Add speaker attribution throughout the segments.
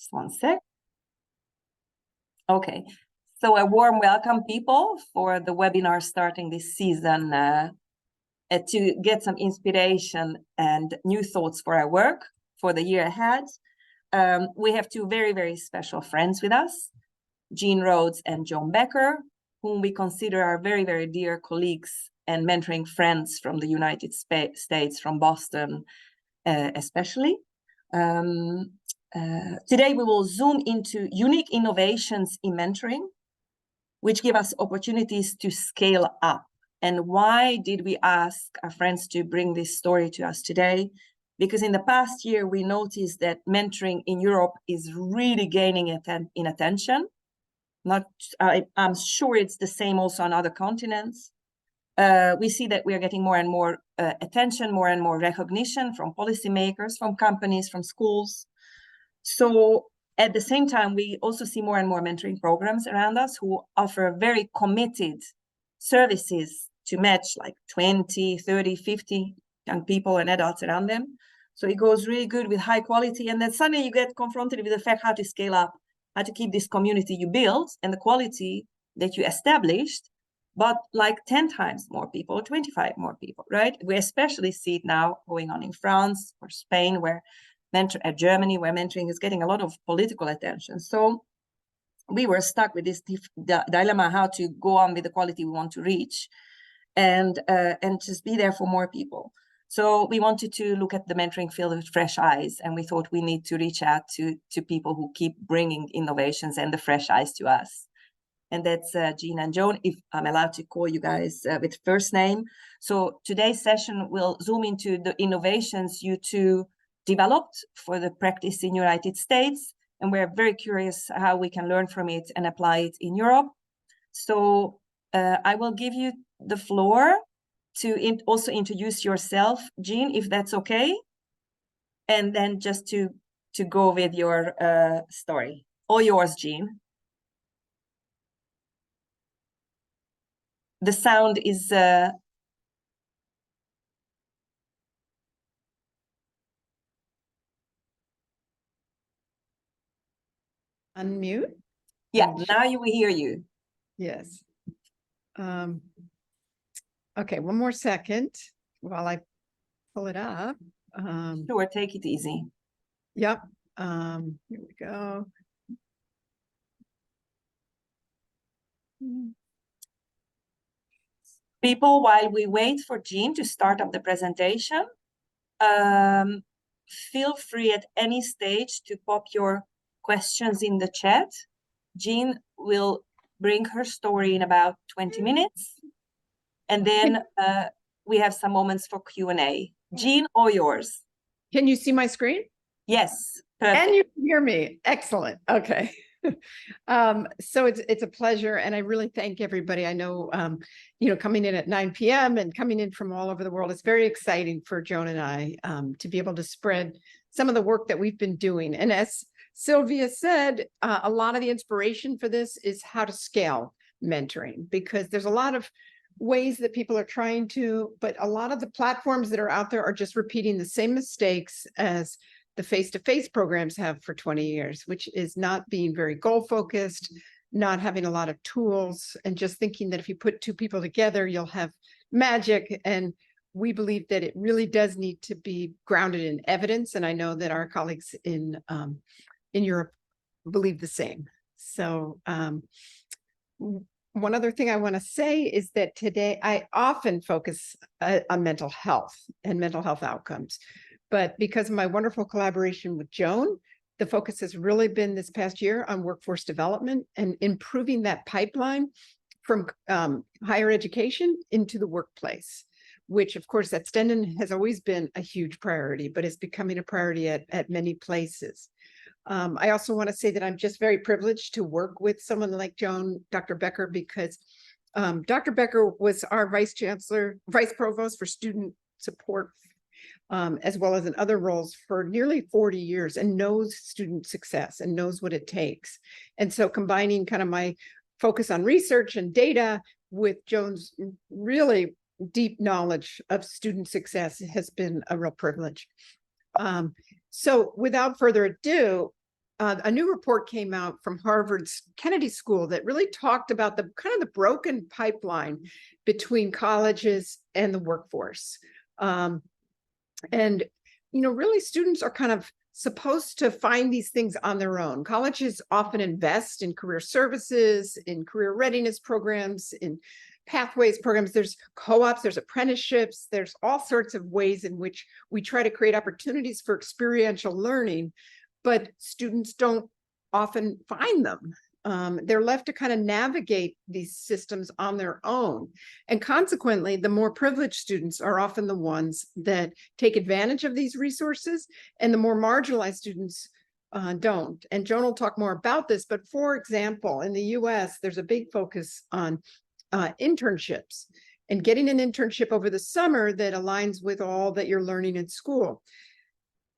Speaker 1: Just one sec. Okay, so a warm welcome, people, for the webinar starting this season to get some inspiration and new thoughts for our work for the year ahead. We have two very, very special friends with us, Rhodes and Joan Becker, whom we consider our very, very dear colleagues and mentoring friends from the United States, from Boston especially. Today we will zoom into unique innovations in mentoring, which give us opportunities to scale up. And why did we ask our friends to bring this story to us today? Because in the past year, we noticed that mentoring in Europe is really gaining in attention. I'm sure it's the same also on other continents. We see that we are getting more and more attention, more and more recognition from policymakers, from companies, from schools. So at the same time, we also see more and more mentoring programs around us who offer very committed services to match like 20, 30, 50 young people and adults around them. So it goes really good with high quality. And then suddenly you get confronted with the fact how to scale up, how to keep this community you built and the quality that you established, but like 10 times more people, 25 more people, right? We especially see it now going on in France or Spain, Germany, where mentoring is getting a lot of political attention. So we were stuck with this dilemma, how to go on with the quality we want to reach and just be there for more people. So we wanted to look at the mentoring field with fresh eyes, and we thought we need to reach out to people who keep bringing innovations and the fresh eyes to us. And that's Jean and Joan, if I'm allowed to call you guys with first name. So today's session will zoom into the innovations you two developed for the practice in United States, and we're very curious how we can learn from it and apply it in Europe. So I will give you the floor to also introduce yourself, Jean, if that's okay, and then just to go with your story. All yours, Jean. The sound is
Speaker 2: unmute.
Speaker 1: Yeah, now we hear you.
Speaker 2: Yes. Okay, one more second while I pull it up.
Speaker 1: Sure, take it easy.
Speaker 2: Yep. Here we go.
Speaker 1: People, while we wait for Jean to start up the presentation, feel free at any stage to pop your questions in the chat. Jean will bring her story in about 20 minutes. And then we have some moments for Q&A. Jean, all yours.
Speaker 2: Can you see my screen?
Speaker 1: Yes. Perfect.
Speaker 2: And you can hear me. Excellent. Okay. So it's a pleasure, and I really thank everybody. I know, coming in at 9 p.m. and coming in from all over the world, it's very exciting for Joan and I to be able to spread some of the work that we've been doing. And as Sylvia said, a lot of the inspiration for this is how to scale mentoring, because there's a lot of ways that people are trying to, but a lot of the platforms that are out there are just repeating the same mistakes as the face-to-face programs have for 20 years, which is not being very goal-focused, not having a lot of tools, and just thinking that if you put two people together, you'll have magic. And we believe that it really does need to be grounded in evidence. And I know that our colleagues in Europe believe the same. So one other thing I want to say is that today I often focus on mental health and mental health outcomes. But because of my wonderful collaboration with Joan, the focus has really been this past year on workforce development and improving that pipeline from higher education into the workplace, which of course at Stenden has always been a huge priority, but is becoming a priority at many places. I also want to say that I'm just very privileged to work with someone like Joan, Dr. Becker, because Dr. Becker was our Vice Provost for Student Support, as well as in other roles for nearly 40 years, and knows student success and knows what it takes. And so combining kind of my focus on research and data with Joan's really deep knowledge of student success has been a real privilege. So without further ado, a new report came out from Harvard's Kennedy School that really talked about the kind of the broken pipeline between colleges and the workforce. And, really students are kind of supposed to find these things on their own. Colleges often invest in career services, in career readiness programs, in pathways programs. There's co-ops, there's apprenticeships, there's all sorts of ways in which we try to create opportunities for experiential learning, but students don't often find them. They're left to kind of navigate these systems on their own. And consequently, the more privileged students are often the ones that take advantage of these resources, and the more marginalized students don't. And Joan will talk more about this, but for example, in the US, there's a big focus on internships and getting an internship over the summer that aligns with all that you're learning in school.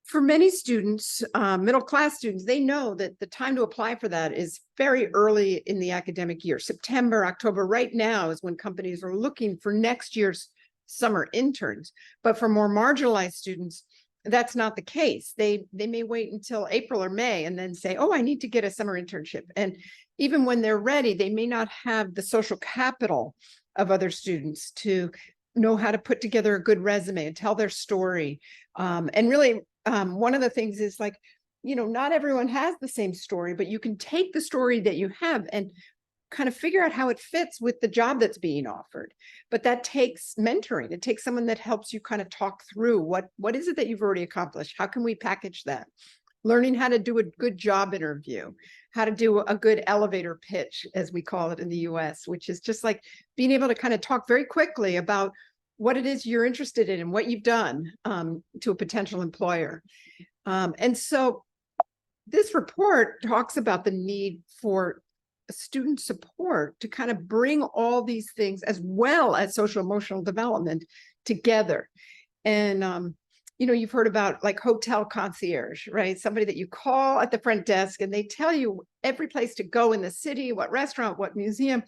Speaker 2: For many students, middle-class students, they know that the time to apply for that is very early in the academic year. September, October, right now is when companies are looking for next year's summer interns. But for more marginalized students, that's not the case. They may wait until April or May and then say, oh, I need to get a summer internship. And even when they're ready, they may not have the social capital of other students to know how to put together a good resume and tell their story. And really, one of the things is like, not everyone has the same story, but you can take the story that you have and kind of figure out how it fits with the job that's being offered. But that takes mentoring. It takes someone that helps you kind of talk through what is it that you've already accomplished? How can we package that? Learning how to do a good job interview, how to do a good elevator pitch, as we call it in the US, which is just like being able to kind of talk very quickly about what it is you're interested in and what you've done to a potential employer. And so this report talks about the need for student support to kind of bring all these things, as well as social emotional development, together. And you've heard about like hotel concierge, right? Somebody that you call at the front desk and they tell you every place to go in the city, what restaurant, what museum.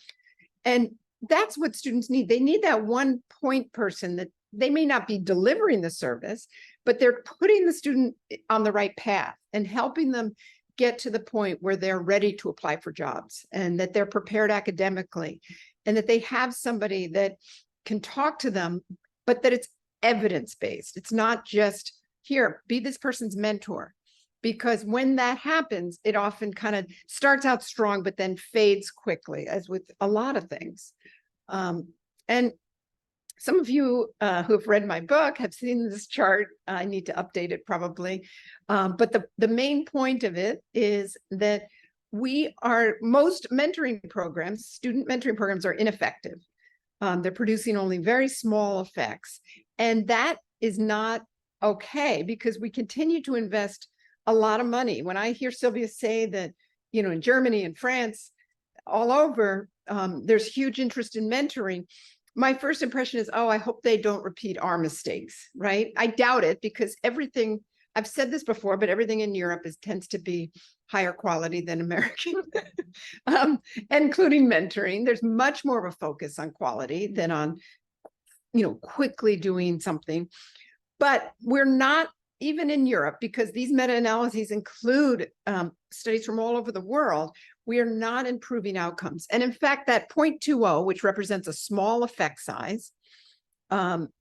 Speaker 2: And that's what students need. They need that one point person that they may not be delivering the service, but they're putting the student on the right path and helping them get to the point where they're ready to apply for jobs and that they're prepared academically and that they have somebody that can talk to them, but that it's evidence-based. It's not just, here, be this person's mentor. Because when that happens, it often kind of starts out strong, but then fades quickly, as with a lot of things. And some of you who have read my book have seen this chart. I need to update it probably. But the main point of it is that most mentoring programs, student mentoring programs, are ineffective. They're producing only very small effects. And that is not okay, because we continue to invest a lot of money. When I hear Sylvia say that, in Germany and France, all over, there's huge interest in mentoring, my first impression is, oh, I hope they don't repeat our mistakes, right? I doubt it, because everything, I've said this before, but everything in Europe tends to be higher quality than American, including mentoring. There's much more of a focus on quality than on, quickly doing something. But we're not, even in Europe, because these meta-analyses include studies from all over the world, we are not improving outcomes. And in fact, that 0.20, which represents a small effect size,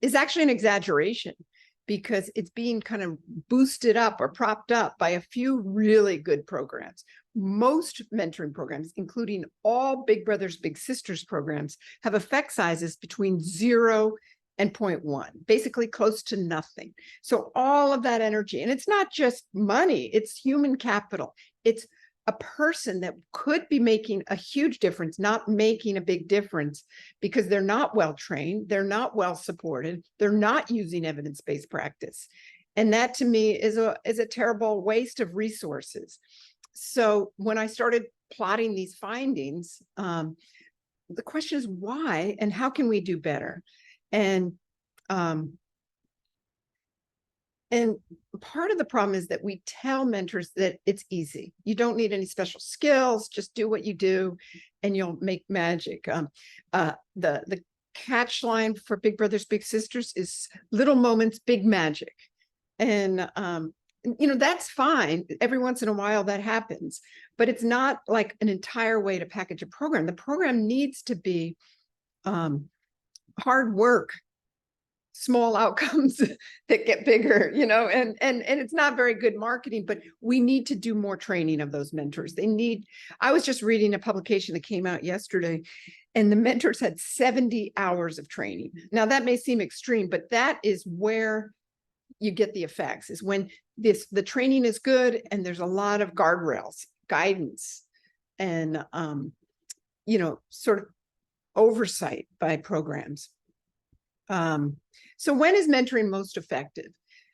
Speaker 2: is actually an exaggeration, because it's being kind of boosted up or propped up by a few really good programs. Most mentoring programs, including all Big Brothers Big Sisters programs, have effect sizes between 0 and 0.1, basically close to nothing. So all of that energy, and it's not just money, it's human capital. It's a person that could be making a huge difference, not making a big difference, because they're not well trained, they're not well supported, they're not using evidence-based practice. And that, to me, is a terrible waste of resources. So when I started plotting these findings, the question is why, and how can we do better? And part of the problem is that we tell mentors that it's easy. You don't need any special skills, just do what you do and you'll make magic. The catch line for Big Brothers Big Sisters is little moments, big magic. And that's fine. Every once in a while that happens, but it's not like an entire way to package a program. The program needs to be hard work, small outcomes that get bigger, and it's not very good marketing, but we need to do more training of those mentors. I was just reading a publication that came out yesterday, and the mentors had 70 hours of training. Now that may seem extreme, but that is where you get the effects, is when the training is good and there's a lot of guardrails, guidance, and sort of oversight by programs. So when is mentoring most effective?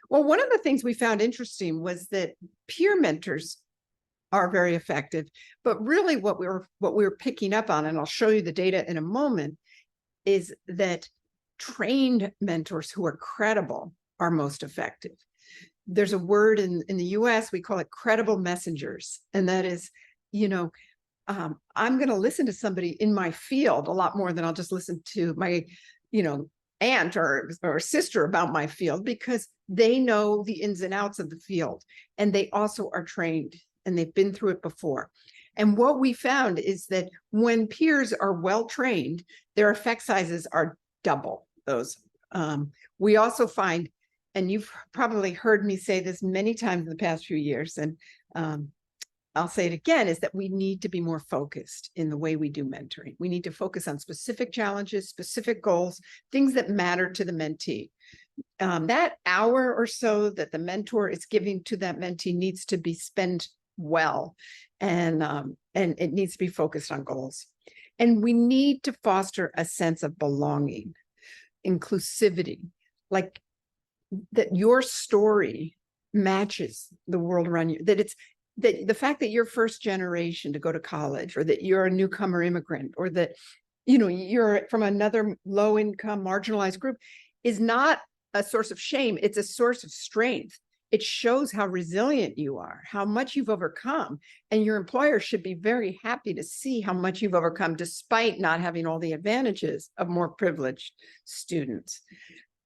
Speaker 2: Well, one of the things we found interesting was that peer mentors are very effective, but really what we were picking up on, and I'll show you the data in a moment, is that trained mentors who are credible are most effective. There's a word in the US, we call it credible messengers. And that is, I'm going to listen to somebody in my field a lot more than I'll just listen to my, aunt or sister about my field, because they know the ins and outs of the field. And they also are trained and they've been through it before. And what we found is that when peers are well trained, their effect sizes are double those. We also find, and you've probably heard me say this many times in the past few years, and I'll say it again, is that we need to be more focused in the way we do mentoring. We need to focus on specific challenges, specific goals, things that matter to the mentee. That hour or so that the mentor is giving to that mentee needs to be spent well, and it needs to be focused on goals. And we need to foster a sense of belonging, inclusivity, like that your story matches the world around you, that the fact that you're first generation to go to college, or that you're a newcomer immigrant, or that you're from another low income marginalized group, is not a source of shame. It's a source of strength. It shows how resilient you are, how much you've overcome, and your employer should be very happy to see how much you've overcome despite not having all the advantages of more privileged students.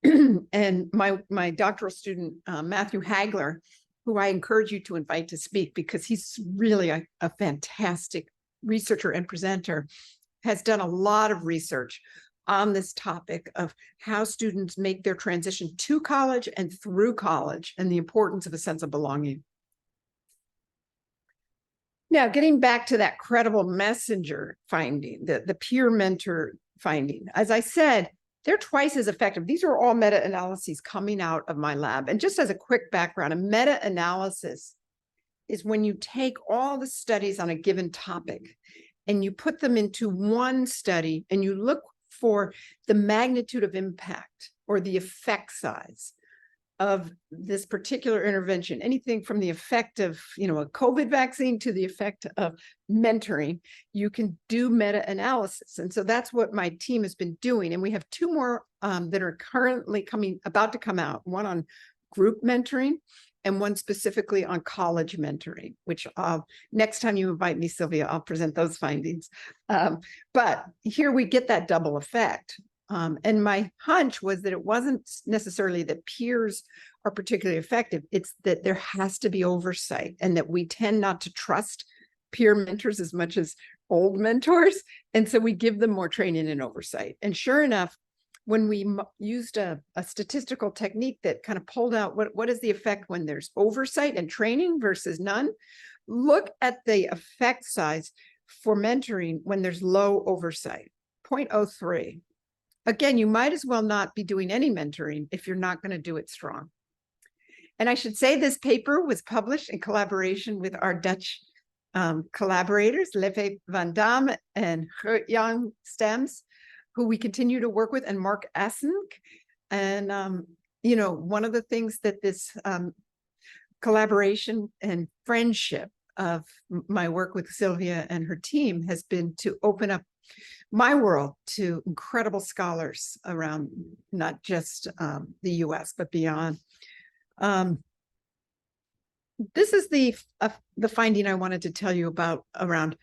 Speaker 2: And my doctoral student, Matthew Hagler, who I encourage you to invite to speak because he's really a fantastic researcher and presenter, has done a lot of research on this topic of how students make their transition to college and through college, and the importance of a sense of belonging. Now, getting back to that credible messenger finding, the peer mentor finding, as I said, they're twice as effective. These are all meta-analyses coming out of my lab. And just as a quick background, a meta-analysis is when you take all the studies on a given topic and you put them into one study and you look for the magnitude of impact or the effect size of this particular intervention, anything from the effect of, a COVID vaccine to the effect of mentoring, you can do meta-analysis. And so that's what my team has been doing. And we have two more that are currently about to come out, one on group mentoring and one specifically on college mentoring, which next time you invite me, Sylvia, I'll present those findings. But here we get that double effect. And my hunch was that it wasn't necessarily that peers are particularly effective. It's that there has to be oversight, and that we tend not to trust peer mentors as much as old mentors. And so we give them more training and oversight. And sure enough, when we used a statistical technique that kind of pulled out what is the effect when there's oversight and training versus none, look at the effect size for mentoring when there's low oversight, 0.03. Again, you might as well not be doing any mentoring if you're not going to do it strong. And I should say this paper was published in collaboration with our Dutch collaborators, Leve van Dam and Gert-Jan Stems, who we continue to work with, and Mark Assenk. And, one of the things that this collaboration and friendship of my work with Sylvia and her team has been to open up my world to incredible scholars around not just the US, but beyond. This is the finding I wanted to tell you about around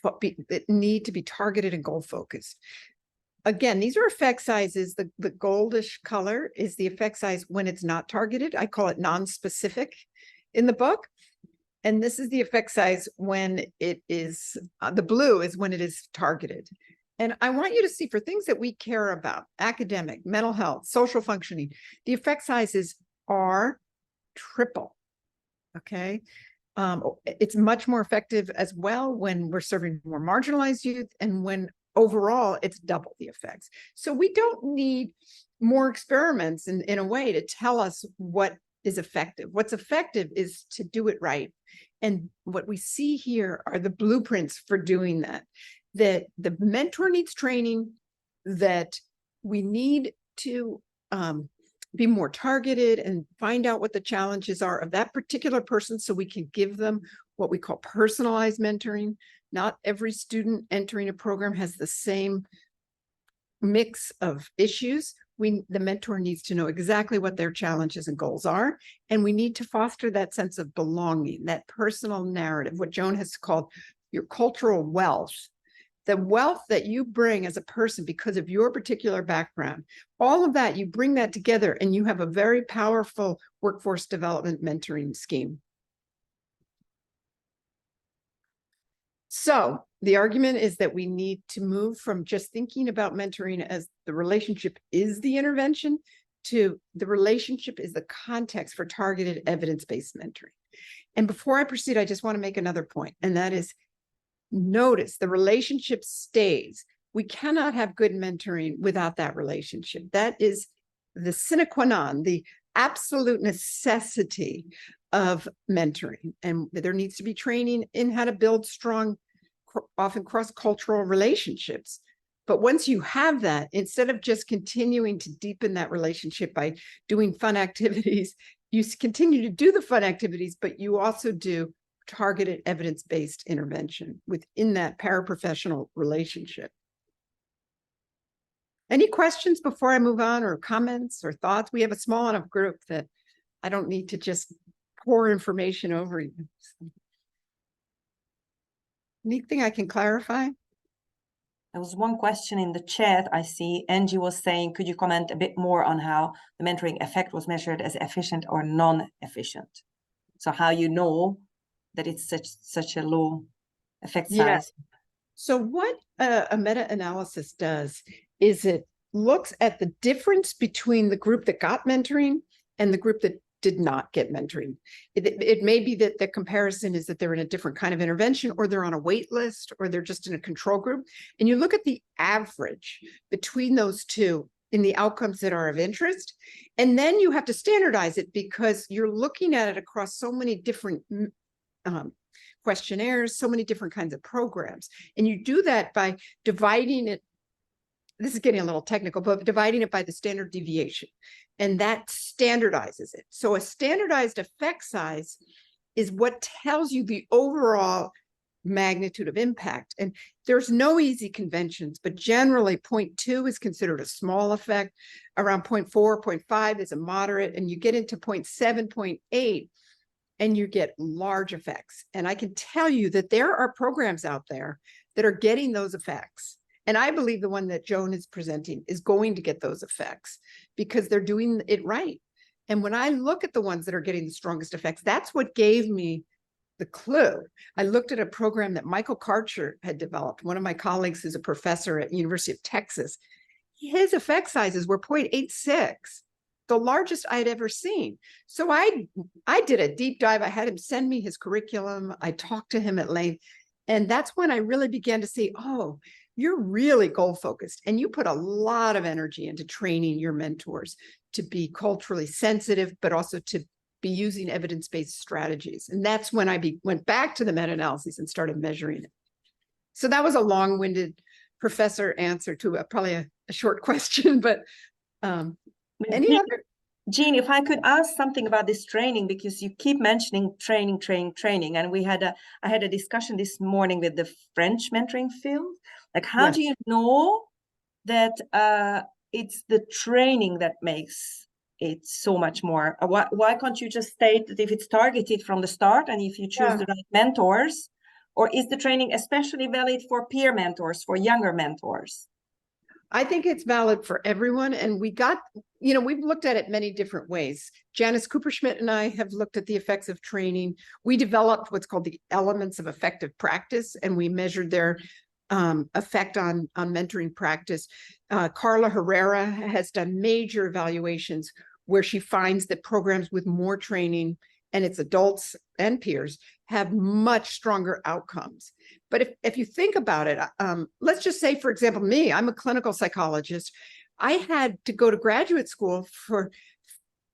Speaker 2: that need to be targeted and goal focused. Again, these are effect sizes. The goldish color is the effect size when it's not targeted. I call it non-specific. in the book. And this is the effect size when it is, the blue is when it is targeted. And I want you to see for things that we care about, academic, mental health, social functioning, the effect sizes are triple, okay? It's much more effective as well when we're serving more marginalized youth, and when overall it's double the effects. So we don't need more experiments in a way to tell us what is effective. What's effective is to do it right. And what we see here are the blueprints for doing that. That the mentor needs training, that we need to be more targeted and find out what the challenges are of that particular person so we can give them what we call personalized mentoring. Not every student entering a program has the same mix of issues. The mentor needs to know exactly what their challenges and goals are, and we need to foster that sense of belonging, that personal narrative, what Joan has called your cultural wealth. The wealth that you bring as a person because of your particular background, all of that, you bring that together and you have a very powerful workforce development mentoring scheme. So the argument is that we need to move from just thinking about mentoring as the relationship is the intervention to the relationship is the context for targeted evidence-based mentoring. And before I proceed, I just want to make another point, and that is, notice the relationship stays. We cannot have good mentoring without that relationship. That is the sine qua non, the absolute necessity of mentoring. And there needs to be training in how to build strong, often cross-cultural relationships. But once you have that, instead of just continuing to deepen that relationship by doing fun activities, you continue to do the fun activities, but you also do targeted evidence-based intervention within that paraprofessional relationship. Any questions before I move on, or comments or thoughts? We have a small enough group that I don't need to just pour information over you. Anything I can clarify?
Speaker 1: There was one question in the chat. I see Angie was saying, could you comment a bit more on how the mentoring effect was measured as efficient or non-efficient? So how you know that it's such a low effect size?
Speaker 2: Yeah. So what a meta-analysis does is it looks at the difference between the group that got mentoring and the group that did not get mentoring. It may be that the comparison is that they're in a different kind of intervention, or they're on a wait list, or they're just in a control group. And you look at the average between those two in the outcomes that are of interest. And then you have to standardize it because you're looking at it across so many different questionnaires, so many different kinds of programs. And you do that by dividing it. This is getting a little technical, but dividing it by the standard deviation. And that standardizes it. So a standardized effect size is what tells you the overall magnitude of impact. And there's no easy conventions, but generally 0.2 is considered a small effect. Around 0.4, 0.5 is a moderate, and you get into 0.7, 0.8, and you get large effects. And I can tell you that there are programs out there that are getting those effects. And I believe the one that Joan is presenting is going to get those effects because they're doing it right. And when I look at the ones that are getting the strongest effects, that's what gave me the clue. I looked at a program that Michael Karcher had developed. One of my colleagues is a professor at University of Texas. His effect sizes were 0.86, the largest I'd ever seen. So I did a deep dive. I had him send me his curriculum. I talked to him at length. And that's when I really began to see, oh, you're really goal focused, and you put a lot of energy into training your mentors to be culturally sensitive, but also to be using evidence-based strategies. And that's when I went back to the meta-analyses and started measuring it. So that was a long-winded professor answer to probably a short question, but any other?
Speaker 1: Jean, if I could ask something about this training, because you keep mentioning training, and I had a discussion this morning with the French mentoring field. Like, how do you know that it's the training that makes it so much more? Why can't you just state that if it's targeted from the start and if you choose the right mentors, or is the training especially valid for peer mentors, for younger mentors?
Speaker 2: I think it's valid for everyone. And we've looked at it many different ways. Janice Cooperschmidt and I have looked at the effects of training. We developed what's called the elements of effective practice, and we measured their effect on mentoring practice. Carla Herrera has done major evaluations where she finds that programs with more training, and it's adults and peers, have much stronger outcomes. But if you think about it, let's just say, for example, me, I'm a clinical psychologist. I had to go to graduate school for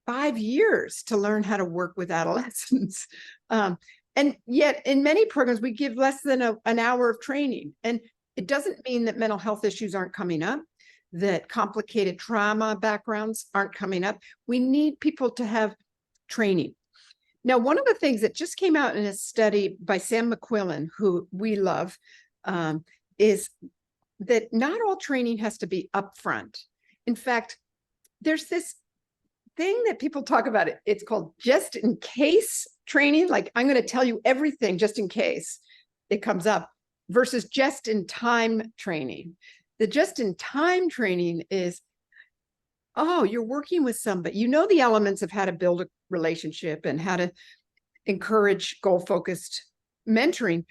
Speaker 2: 5 years to learn how to work with adolescents. And yet in many programs, we give less than an hour of training. And it doesn't mean that mental health issues aren't coming up, that complicated trauma backgrounds aren't coming up. We need people to have training. Now, one of the things that just came out in a study by Sam McQuillan, who we love, is that not all training has to be upfront. In fact, there's this thing that people talk about. It's called just in case training. Like, I'm going to tell you everything just in case it comes up, versus just in time training. The just in time training is, oh, you're working with somebody, you know the elements of how to build a relationship and how to encourage goal-focused mentoring,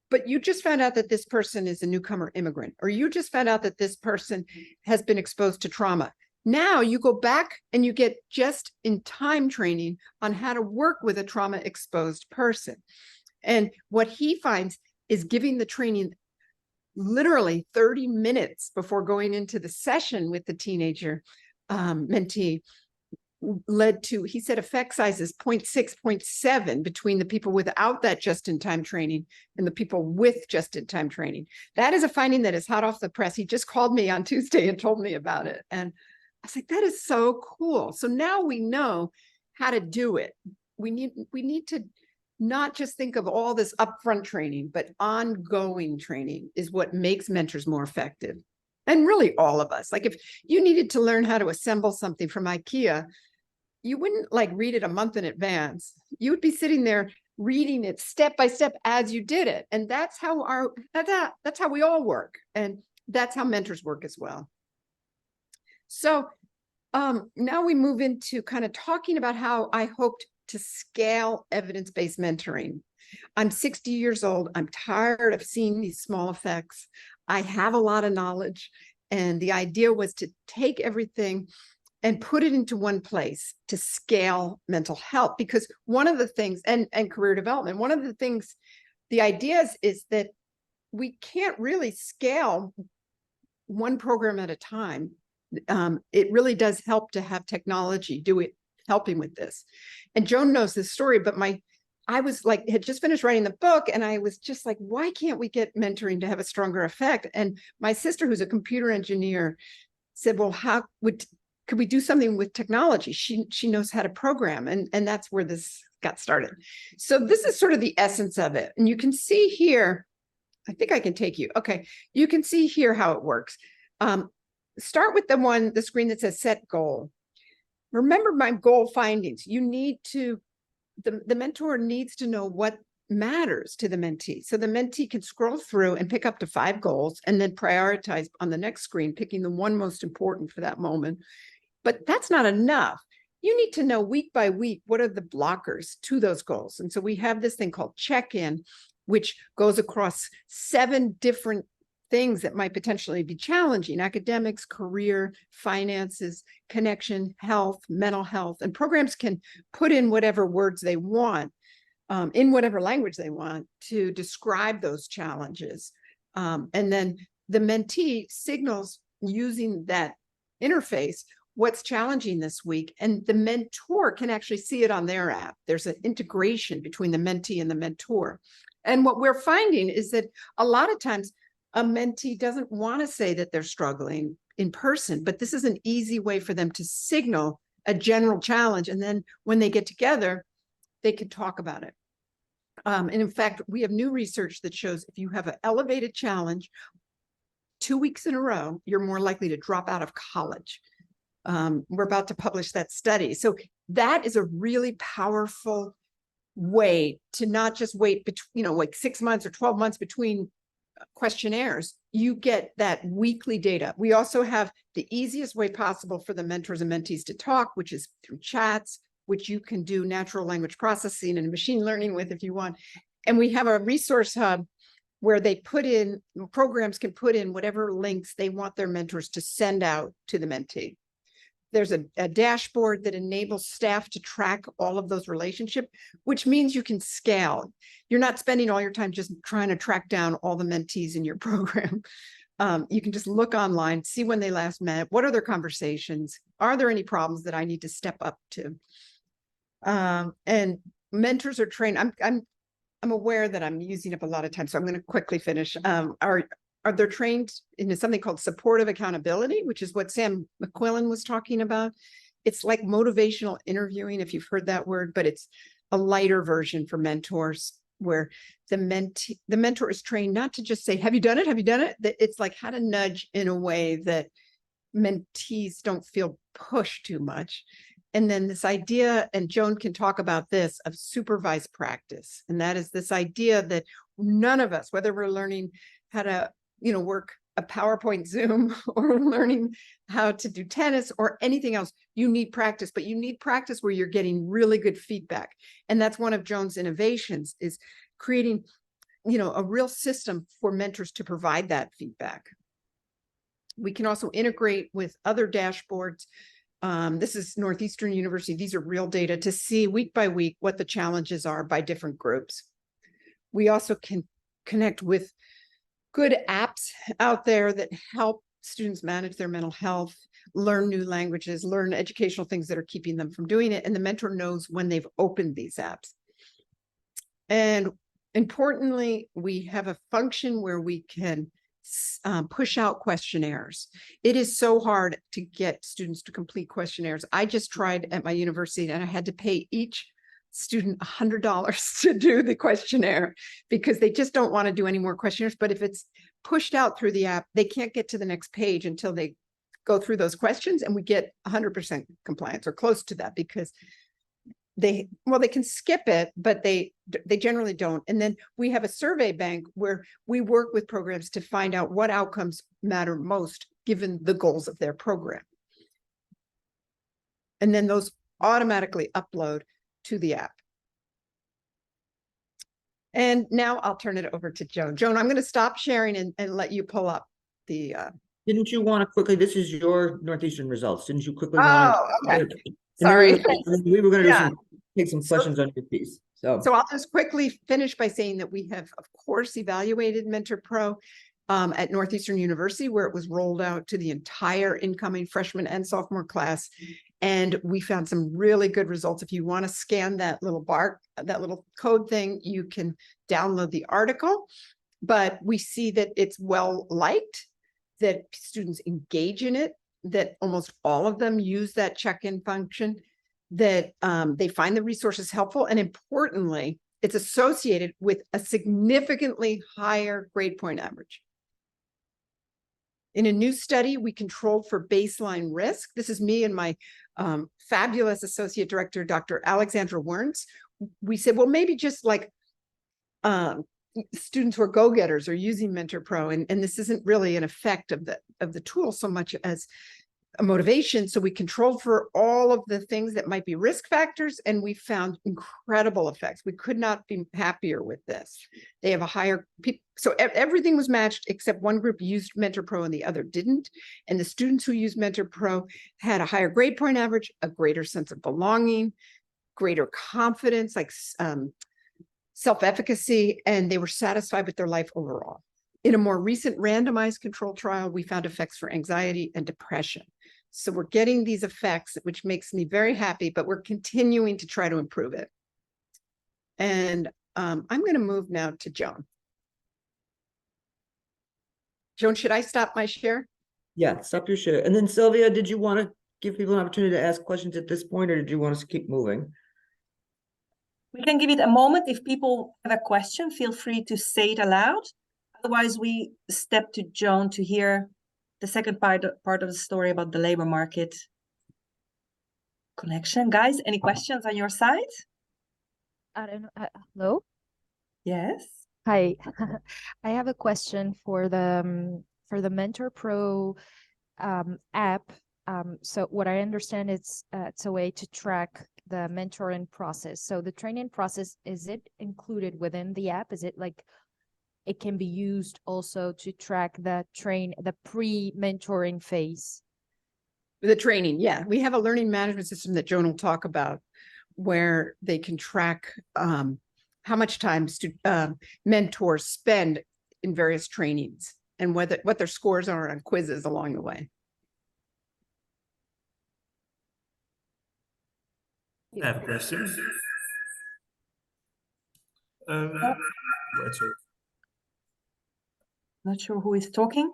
Speaker 2: but you just found out that this person is a newcomer immigrant, or you just found out that this person has been exposed to trauma. Now you go back and you get just in time training on how to work with a trauma exposed person. And what he finds is giving the training literally 30 minutes before going into the session with the teenager mentee led to, he said, effect sizes 0.6, 0.7 between the people without that just-in-time training and the people with just-in-time training. That is a finding that is hot off the press. He just called me on Tuesday and told me about it. And I was like, that is so cool. So now we know how to do it. We need to not just think of all this upfront training, but ongoing training is what makes mentors more effective. And really all of us, like if you needed to learn how to assemble something from IKEA, you wouldn't like read it a month in advance. You would be sitting there reading it step by step as you did it. And that's how that's how we all work. And that's how mentors work as well. So now we move into kind of talking about how I hoped to scale evidence-based mentoring. I'm 60 years old. I'm tired of seeing these small effects. I have a lot of knowledge, and the idea was to take everything and put it into one place to scale mental health. Because one of the things, and career development, one of the things, the ideas is that we can't really scale one program at a time. It really does help to have technology helping with this. And Joan knows this story, but I was like, had just finished writing the book, and I was just like, why can't we get mentoring to have a stronger effect? And my sister, who's a computer engineer, said, well, could we do something with technology? She knows how to program, and that's where this got started. So this is sort of the essence of it. And you can see here, I think I can take you. Okay, you can see here how it works. Start with the screen that says set goal. Remember my goal findings. You need to, the mentor needs to know what matters to the mentee. So the mentee can scroll through and pick up to 5 goals and then prioritize on the next screen, picking the one most important for that moment. But that's not enough. You need to know week by week, what are the blockers to those goals? And so we have this thing called check-in, which goes across 7 different things that might potentially be challenging: academics, career, finances, connection, health, mental health. And programs can put in whatever words they want, in whatever language they want, to describe those challenges. And then the mentee signals using that interface what's challenging this week, and the mentor can actually see it on their app. There's an integration between the mentee and the mentor. And what we're finding is that a lot of times a mentee doesn't want to say that they're struggling in person, but this is an easy way for them to signal a general challenge. And then when they get together, they can talk about it. And in fact, we have new research that shows if you have an elevated challenge 2 weeks in a row, you're more likely to drop out of college. We're about to publish that study. So that is a really powerful way to not just wait between, like 6 months or 12 months between questionnaires, you get that weekly data. We also have the easiest way possible for the mentors and mentees to talk, which is through chats, which you can do natural language processing and machine learning with if you want. And we have a resource hub where they put in, programs can put in whatever links they want their mentors to send out to the mentee. There's a dashboard that enables staff to track all of those relationships, which means you can scale. You're not spending all your time just trying to track down all the mentees in your program. You can just look online, see when they last met, what are their conversations, are there any problems that I need to step up to? And mentors are trained. I'm aware that I'm using up a lot of time, so I'm going to quickly finish. Are they trained in something called supportive accountability, which is what Sam McQuillan was talking about. It's like motivational interviewing, if you've heard that word, but it's a lighter version for mentors, where the mentor is trained not to just say, have you done it? Have you done it? It's like how to nudge in a way that mentees don't feel pushed too much. And then this idea, and Joan can talk about this, of supervised practice. And that is this idea that none of us, whether we're learning how to, work a PowerPoint Zoom or learning how to do tennis or anything else, you need practice, but you need practice where you're getting really good feedback. And that's one of Joan's innovations, is creating, a real system for mentors to provide that feedback. We can also integrate with other dashboards. This is Northeastern University. These are real data to see week by week what the challenges are by different groups. We also can connect with good apps out there that help students manage their mental health, learn new languages, learn educational things that are keeping them from doing it. And the mentor knows when they've opened these apps. And importantly, we have a function where we can push out questionnaires. It is so hard to get students to complete questionnaires. I just tried at my university and I had to pay each student $100 to do the questionnaire because they just don't want to do any more questionnaires. But if it's pushed out through the app, they can't get to the next page until they go through those questions, and we get 100% compliance or close to that, because they can skip it, but they generally don't. And then we have a survey bank where we work with programs to find out what outcomes matter most given the goals of their program. And then those automatically upload to the app. And now I'll turn it over to Joan. Joan, I'm going to stop sharing and let you pull up the...
Speaker 3: Didn't you want to quickly, this is your Northeastern results. Didn't you quickly want to?
Speaker 2: Okay. Sorry.
Speaker 3: We were going to take some questions on your piece. So
Speaker 2: I'll just quickly finish by saying that we have, of course, evaluated MentorPRO at Northeastern University, where it was rolled out to the entire incoming freshman and sophomore class. And we found some really good results. If you want to scan that little that little code thing, you can download the article. But we see that it's well liked, that students engage in it, that almost all of them use that check-in function, that they find the resources helpful. And importantly, it's associated with a significantly higher grade point average. In a new study, we controlled for baseline risk. This is me and my fabulous associate director, Dr. Alexandra Werntz. We said, well, maybe just like students who are go-getters are using MentorPRO, and this isn't really an effect of the tool so much as a motivation. So we controlled for all of the things that might be risk factors, and we found incredible effects. We could not be happier with this. They have a higher, so everything was matched except one group used MentorPRO and the other didn't. And the students who used MentorPRO had a higher grade point average, a greater sense of belonging, greater confidence, like self-efficacy, and they were satisfied with their life overall. In a more recent randomized control trial, we found effects for anxiety and depression. So we're getting these effects, which makes me very happy, but we're continuing to try to improve it. And I'm going to move now to Joan. Joan, should I stop my share?
Speaker 3: yeah, stop your share. And then Sylvia, did you want to give people an opportunity to ask questions at this point, or did you want us to keep moving?
Speaker 1: We can give it a moment. If people have a question, feel free to say it aloud. Otherwise, we step to Joan to hear the second part of the story about the labor market connection. Guys, any questions on your side?
Speaker 4: I don't know. Hello?
Speaker 1: Yes.
Speaker 4: Hi, I have a question for the MentorPRO app. So what I understand it's a way to track the mentoring process. So the training process, is it included within the app? Is it like it can be used also to track the pre-mentoring phase?
Speaker 2: The training, yeah. We have a learning management system that Joan will talk about, where they can track how much time mentors spend in various trainings and what their scores are on quizzes along the way.
Speaker 5: I have a question.
Speaker 1: Not sure who is talking.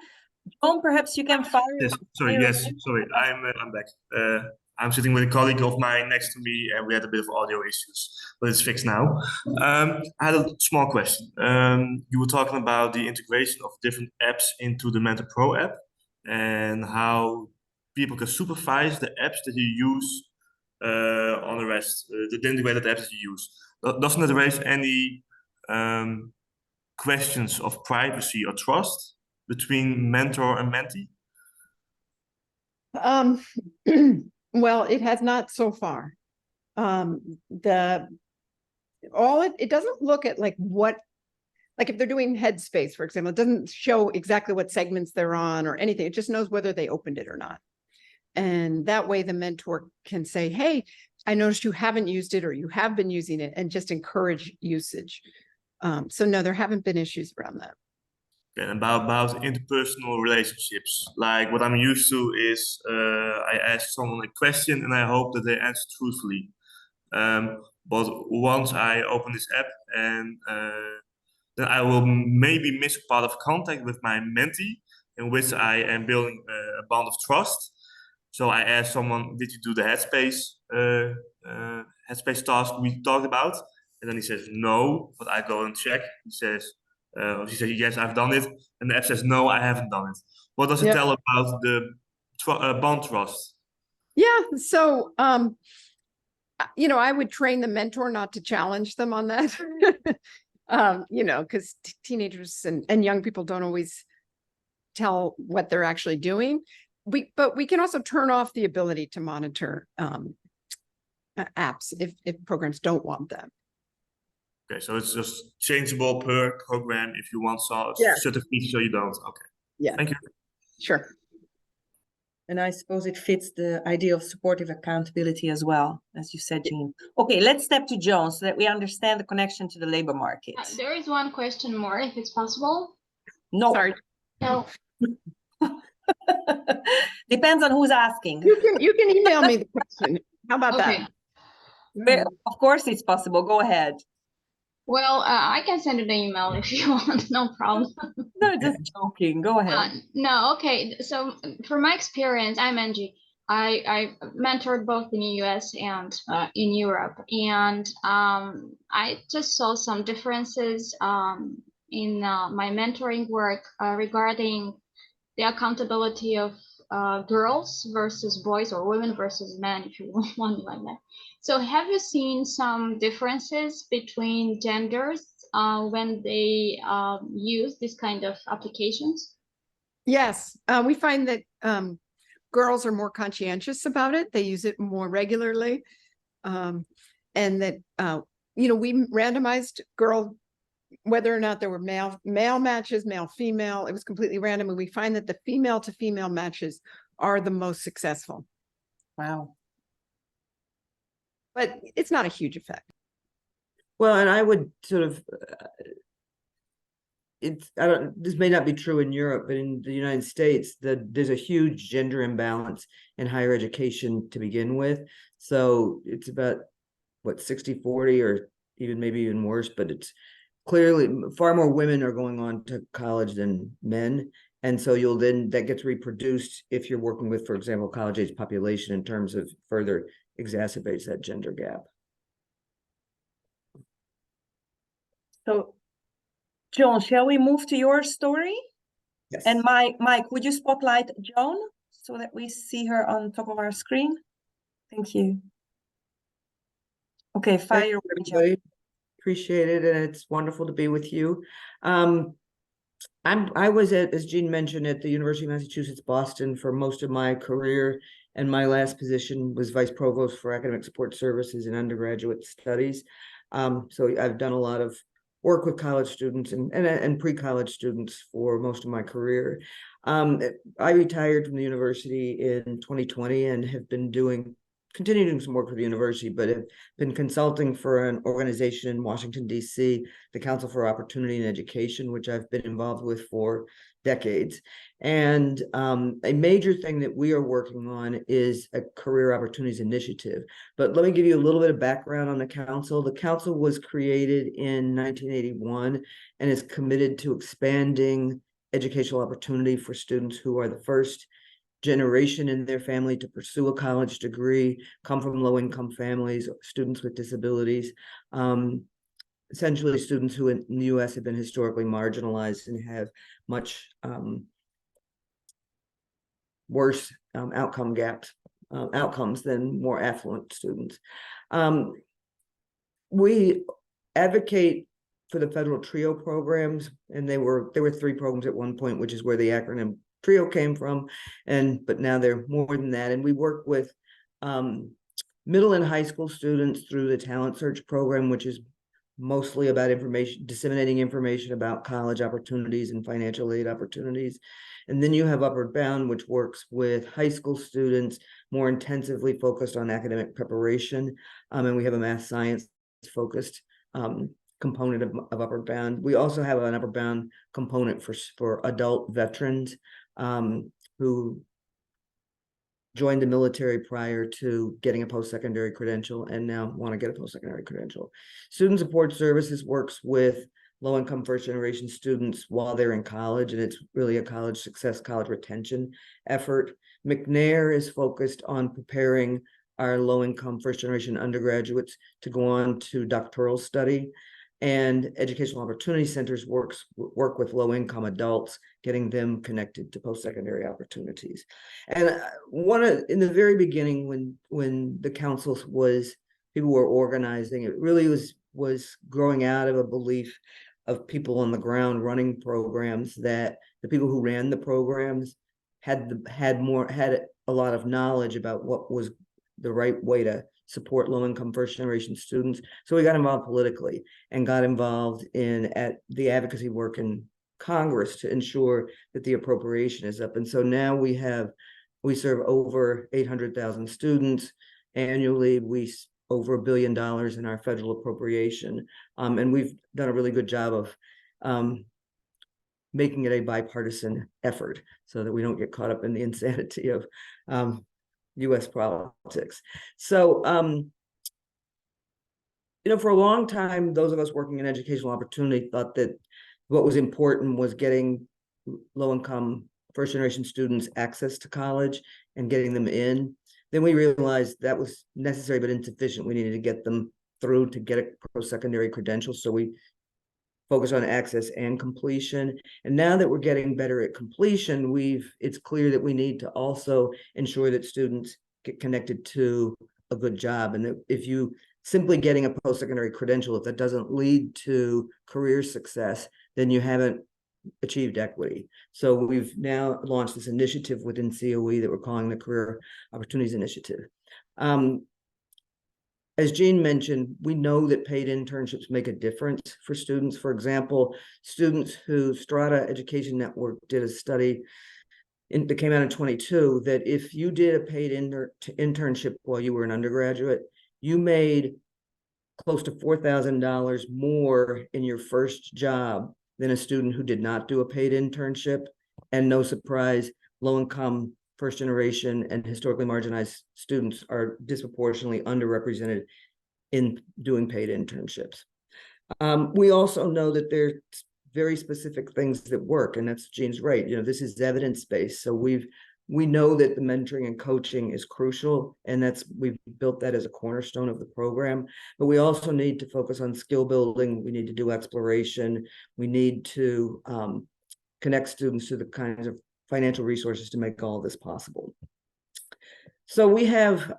Speaker 1: John, perhaps you can fire.
Speaker 5: Yes, sorry, I'm back. I'm sitting with a colleague of mine next to me, and we had a bit of audio issues, but it's fixed now. I had a small question. You were talking about the integration of different apps into the MentorPRO app, and how people can supervise the apps that you use on the rest, the integrated apps that you use. Doesn't it raise any questions of privacy or trust between mentor and mentee?
Speaker 2: Well, it has not so far. It doesn't look at like if they're doing Headspace, for example, it doesn't show exactly what segments they're on or anything. It just knows whether they opened it or not. And that way the mentor can say, hey, I noticed you haven't used it or you have been using it, and just encourage usage. So no, there haven't been issues around that.
Speaker 5: And about interpersonal relationships, like what I'm used to is I ask someone a question and I hope that they answer truthfully. But once I open this app, and then I will maybe miss a part of contact with my mentee, in which I am building a bond of trust. So I asked someone, did you do the Headspace task we talked about? And then he says no, but I go and check. He says, yes, I've done it. And the app says, no, I haven't done it. What does it tell about the bond trust?
Speaker 2: Yeah, so, I would train the mentor not to challenge them on that. Because teenagers and young people don't always tell what they're actually doing. But we can also turn off the ability to monitor apps if programs don't want them.
Speaker 5: Okay, so it's just changeable per program if you want certain features or you don't. Okay.
Speaker 2: Yeah.
Speaker 5: Thank you.
Speaker 2: Sure.
Speaker 1: And I suppose it fits the idea of supportive accountability as well, as you said, Jean. Okay, let's step to Joan so that we understand the connection to the labor market.
Speaker 6: There is one question more, if it's possible.
Speaker 1: No.
Speaker 2: Sorry.
Speaker 6: No.
Speaker 1: Depends on who's asking.
Speaker 2: You can email me the question. How about that?
Speaker 1: Of course it's possible. Go ahead.
Speaker 6: Well, I can send you the email if you want, no problem.
Speaker 1: No, just joking. Go ahead.
Speaker 6: No, okay. So from my experience, I'm Angie. I mentored both in the US and in Europe. And I just saw some differences in my mentoring work regarding the accountability of girls versus boys, or women versus men, if you want it like that. So have you seen some differences between genders when they use this kind of applications?
Speaker 2: Yes, we find that girls are more conscientious about it. They use it more regularly. And that, we randomized whether or not there were male matches, male, female, it was completely random. And we find that the female to female matches are the most successful.
Speaker 1: Wow.
Speaker 2: But it's not a huge effect.
Speaker 3: Well, and I would sort of, this may not be true in Europe, but in the United States, there's a huge gender imbalance in higher education to begin with. So it's about, 60-40, or maybe even worse, but it's clearly far more women are going on to college than men. And so that gets reproduced if you're working with, for example, college age population, in terms of further exacerbates that gender gap.
Speaker 1: So, Joan, shall we move to your story?
Speaker 3: Yes.
Speaker 1: And Mike, would you spotlight Joan so that we see her on top of our screen? Thank you. Okay, fire away, Joan.
Speaker 3: Appreciate it, and it's wonderful to be with you. I was as Jean mentioned, at the University of Massachusetts Boston for most of my career, and my last position was Vice Provost for Academic Support Services and Undergraduate Studies. So I've done a lot of work with college students and pre-college students for most of my career. I retired from the university in 2020 and have been continuing some work for the university, but have been consulting for an organization in Washington, D.C., the Council for Opportunity and Education, which I've been involved with for decades. And a major thing that we are working on is a career opportunities initiative. But let me give you a little bit of background on the council. The council was created in 1981 and is committed to expanding educational opportunity for students who are the first generation in their family to pursue a college degree, come from low-income families, students with disabilities, essentially students who in the U.S. have been historically marginalized and have much worse outcomes than more affluent students. We advocate for the federal TRIO programs, and there were 3 programs at one point, which is where the acronym TRIO came from, but now they're more than that. And we work with middle and high school students through the Talent Search program, which is mostly about disseminating information about college opportunities and financial aid opportunities. And then you have Upward Bound, which works with high school students, more intensively focused on academic preparation. And we have a math science focused component of Upward Bound. We also have an Upward Bound component for adult veterans who joined the military prior to getting a post-secondary credential and now want to get a post-secondary credential. Student Support Services works with low-income first-generation students while they're in college, and it's really a college success, college retention effort. McNair is focused on preparing our low-income first-generation undergraduates to go on to doctoral study. And Educational Opportunity Centers work with low-income adults, getting them connected to post-secondary opportunities. And in the very beginning, when the council people were organizing, it really was growing out of a belief of people on the ground running programs, that the people who ran the programs had a lot of knowledge about what was the right way to support low-income first-generation students. So we got involved politically and got involved at the advocacy work in Congress to ensure that the appropriation is up. And so now we serve over 800,000 students annually. We over $1 billion in our federal appropriation. And we've done a really good job of making it a bipartisan effort so that we don't get caught up in the insanity of U.S. politics. So, for a long time, those of us working in educational opportunity thought that what was important was getting low-income first-generation students access to college and getting them in. Then we realized that was necessary but insufficient. We needed to get them through to get a post-secondary credential. So we focus on access and completion. And now that we're getting better at completion, it's clear that we need to also ensure that students get connected to a good job. And that if you simply getting a post-secondary credential, if that doesn't lead to career success, then you haven't achieved equity. So we've now launched this initiative within COE that we're calling the Career Opportunities Initiative. As Jean mentioned, we know that paid internships make a difference for students. For example, students who Strata Education Network did a study that came out in 22, that if you did a paid internship while you were an undergraduate, you made close to $4,000 more in your first job than a student who did not do a paid internship. And no surprise, low-income first generation and historically marginalized students are disproportionately underrepresented in doing paid internships. We also know that there's very specific things that work, and that's Jean's right. This is evidence-based. So we know that the mentoring and coaching is crucial, and we've built that as a cornerstone of the program. But we also need to focus on skill building. We need to do exploration. We need to connect students to the kinds of financial resources to make all of this possible. So we have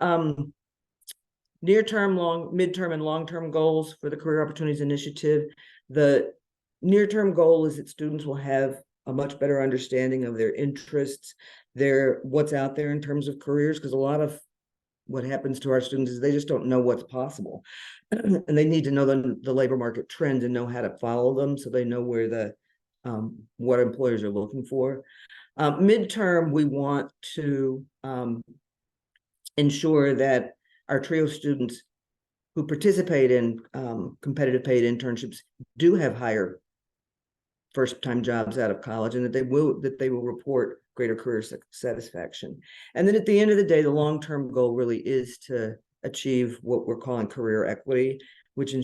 Speaker 3: near-term, midterm, and long-term goals for the Career Opportunities Initiative. The near-term goal is that students will have a much better understanding of their interests, what's out there in terms of careers, because a lot of what happens to our students is they just don't know what's possible. And they need to know the labor market trends and know how to follow them, so they know where what employers are looking for. Midterm, we want to ensure that our TRIO students who participate in competitive paid internships do have higher first-time jobs out of college, and that they will report greater career satisfaction. And then at the end of the day, the long-term goal really is to achieve what we're calling career equity, which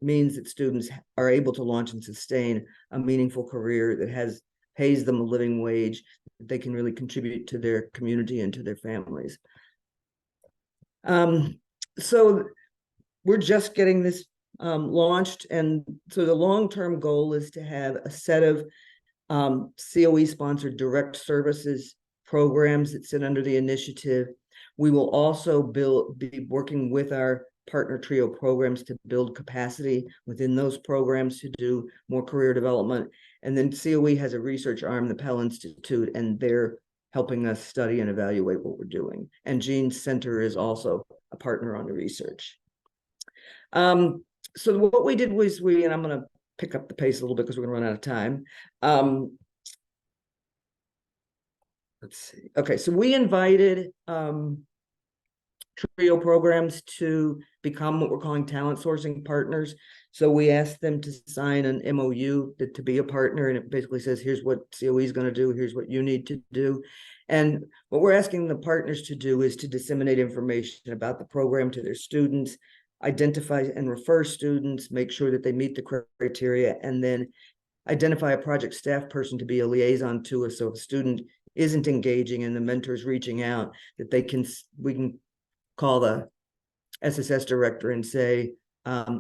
Speaker 3: means that students are able to launch and sustain a meaningful career that pays them a living wage, that they can really contribute to their community and to their families. So we're just getting this launched, and so the long-term goal is to have a set of COE-sponsored direct services programs that sit under the initiative. We will also be working with our partner TRIO programs to build capacity within those programs to do more career development. And then COE has a research arm, the Pell Institute, and they're helping us study and evaluate what we're doing. And Jean's Center is also a partner on the research. So what we did was and I'm going to pick up the pace a little bit because we're going to run out of time. Let's see. Okay, so we invited TRIO programs to become what we're calling talent sourcing partners. So we asked them to sign an MOU to be a partner, and it basically says, here's what COE is going to do, here's what you need to do. And what we're asking the partners to do is to disseminate information about the program to their students, identify and refer students, make sure that they meet the criteria, and then identify a project staff person to be a liaison to us. So if a student isn't engaging and the mentor's reaching out, that we can call the SSS director and say,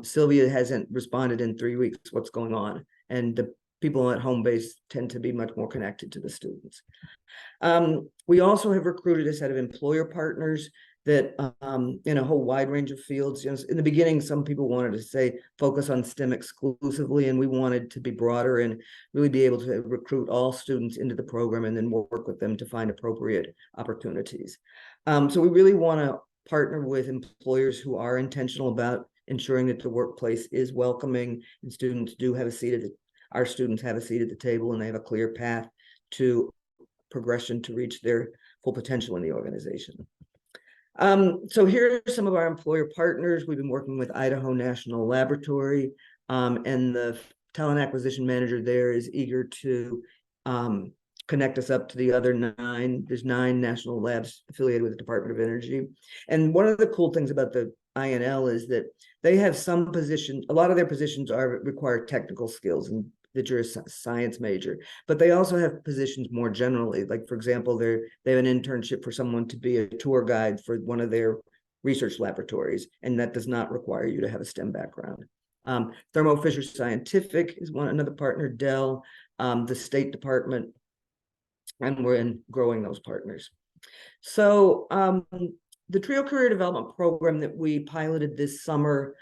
Speaker 3: Sylvia hasn't responded in 3 weeks, what's going on? And the people at home base tend to be much more connected to the students. We also have recruited a set of employer partners that in a whole wide range of fields. In the beginning, some people wanted to say focus on STEM exclusively, and we wanted to be broader and really be able to recruit all students into the program and then work with them to find appropriate opportunities. So we really want to partner with employers who are intentional about ensuring that the workplace is welcoming and students do have a seat at our students have a seat at the table, and they have a clear path to progression to reach their full potential in the organization. So here are some of our employer partners. We've been working with Idaho National Laboratory, and the talent acquisition manager there is eager to connect us up to the other 9. There's 9 national labs affiliated with the Department of Energy. And one of the cool things about the INL is that they have some positions, a lot of their positions require technical skills and that you're a science major, but they also have positions more generally. Like, for example, they have an internship for someone to be a tour guide for one of their research laboratories, and that does not require you to have a STEM background. Thermo Fisher Scientific is another partner, Dell, the State Department, and we're growing those partners. So the TRIO Career Development Program that we piloted this summer,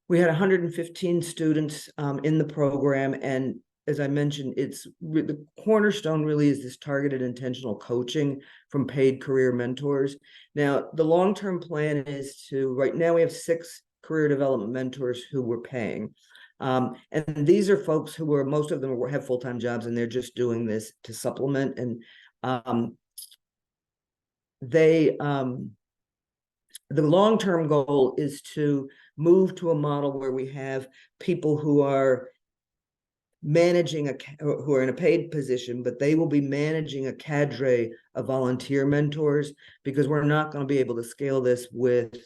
Speaker 3: we had 115 students in the program, and as I mentioned, the cornerstone really is this targeted intentional coaching from paid career mentors. Now, the long-term plan is right now we have 6 career development mentors who we're paying. And these are folks who most of them have full-time jobs, and they're just doing this to supplement. And the long-term goal is to move to a model where we have people who are who are in a paid position, but they will be managing a cadre of volunteer mentors, because we're not going to be able to scale this with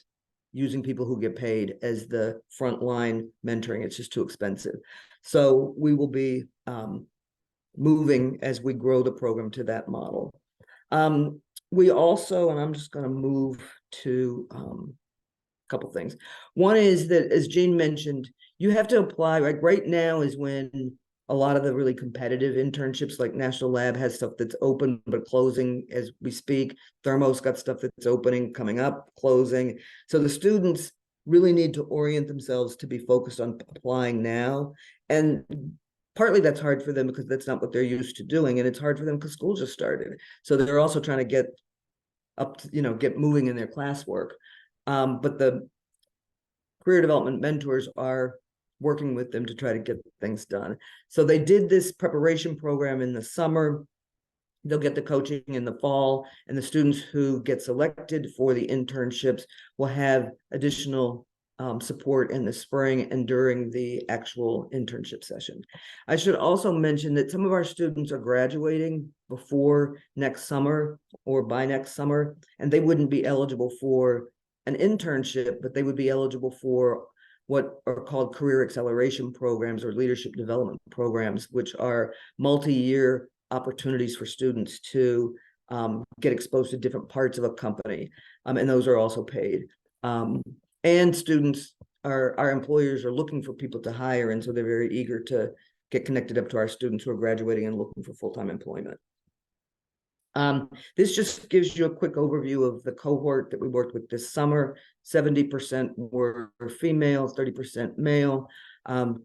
Speaker 3: using people who get paid as the frontline mentoring. It's just too expensive. So we will be moving as we grow the program to that model. We also, and I'm just going to move to a couple things. One is that, as Jean mentioned, you have to apply. Right now is when a lot of the really competitive internships, like National Lab has stuff that's open but closing as we speak. Thermo's got stuff that's opening, coming up, closing. So the students really need to orient themselves to be focused on applying now. And partly that's hard for them because that's not what they're used to doing. And it's hard for them because school just started. So they're also trying to get up to, get moving in their classwork. But the career development mentors are working with them to try to get things done. So they did this preparation program in the summer. They'll get the coaching in the fall, and the students who get selected for the internships will have additional support in the spring and during the actual internship session. I should also mention that some of our students are graduating before next summer or by next summer, and they wouldn't be eligible for an internship, but they would be eligible for what are called career acceleration programs or leadership development programs, which are multi-year opportunities for students to get exposed to different parts of a company. And those are also paid. And students, our employers are looking for people to hire. And so they're very eager to get connected up to our students who are graduating and looking for full-time employment. This just gives you a quick overview of the cohort that we worked with this summer. 70% were female, 30% male.